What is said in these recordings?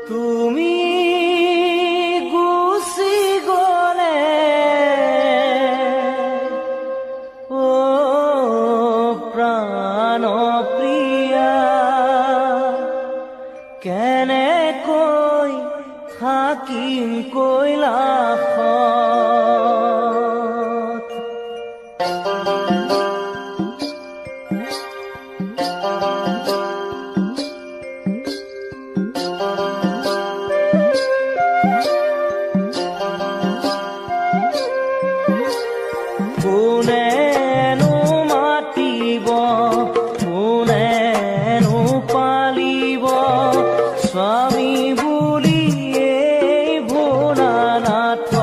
তুমি গুচি গলে ও প্ৰাণ প্ৰিয়া কেনেকৈ থাকিম কৈলাসত কোনেনো মাতিব কোনেনো পালিব স্বামী বুলি এই ভোলানাথক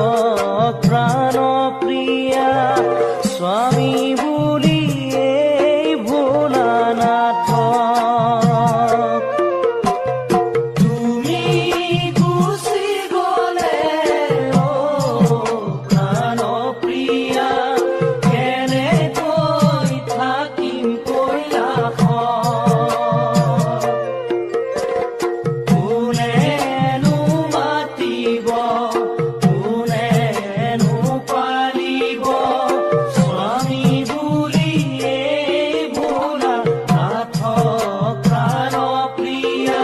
প্ৰাণ প্ৰিয়া স্বামী বুলি এই ভোলানাথক তুমি গুচি গলে ও প্ৰাণ প্ৰিয়া কেনেকৈ থাকিম কৈলাসত কোনেনো মাতিব কোনেনো পালিব স্বামী বুলি এই ভোলানাথক প্ৰাণ প্ৰিয়া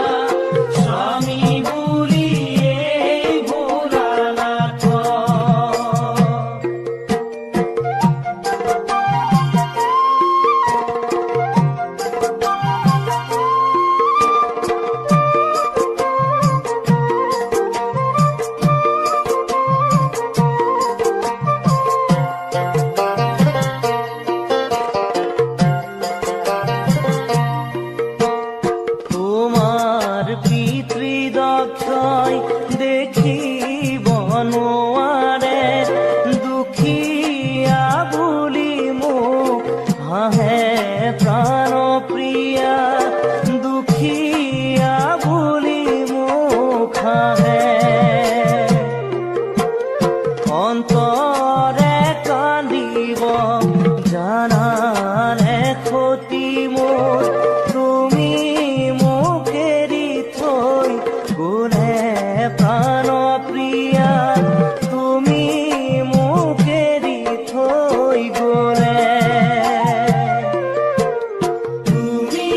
স্বামী বুলি এই ভোলানাথক তোমাৰ পিতৃদক্ষই দেখিব নোৱাৰে দুখীয়া বুলি মোক হাঁহে প্ৰাণ প্ৰিয়া দুখীয়া বুলি মোক হাঁহে অন্তৰে কান্দিব জানানে ক্ষতি মোৰ তুমি মোক এৰি থৈ গ'লে প্ৰাণ প্ৰিয়া তুমি মোক এৰি থৈ গ'লে তুমি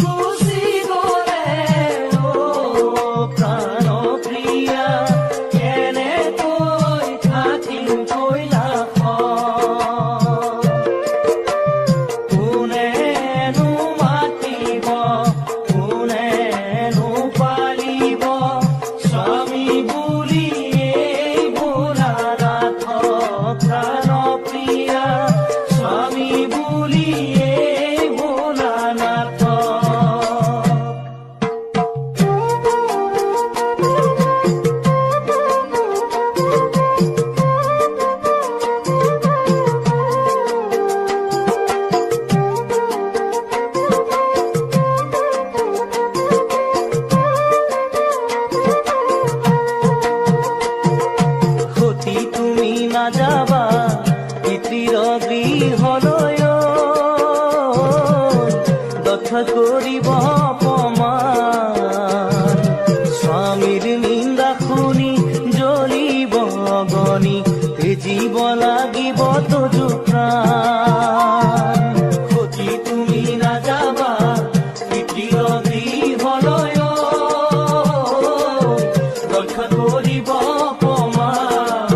গুচি গ'লে ও প্ৰাণ প্ৰিয়া কেনেকৈ থাকিম কৈলাসত কোনেনো মাতিব কোনেনো পালিব স্বামী বুলি এই ভোলানাথক প্ৰাণ প্ৰিয়া স্বামী বুলি এই ভোলানাথক সতী তুমি নাযাবা পিতৃৰ গৃহলৈ দক্ষ কৰিব অপমান স্বামীৰ নিন্দা শুনি জ্বলিব অগনি তেজিব লাগিব তোজো প্ৰাণ সতী তুমি নাযাবা পিতৃৰ গৃহলৈ দক্ষ কৰিব অপমান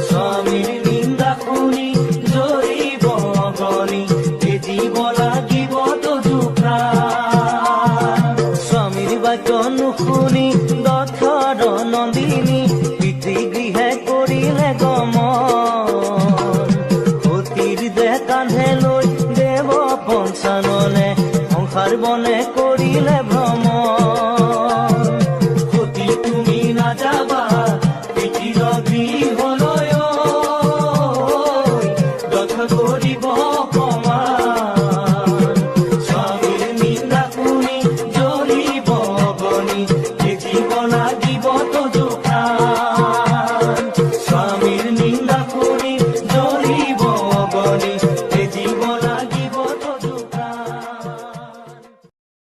স্বামীৰ নিন্দা শুনি জ্বলিব অগনি তেজিব লাগিব তোজো প্ৰাণ স্বামীৰ বাক্য নুশুনি দক্ষৰ নন্দিনী পিতৃগৃহে কৰিলে গমন সতীৰ দেহ কান্ধে লৈ দেৱ পঞ্চাননে সংসাৰ বনে কৰিলে ভ্ৰমণ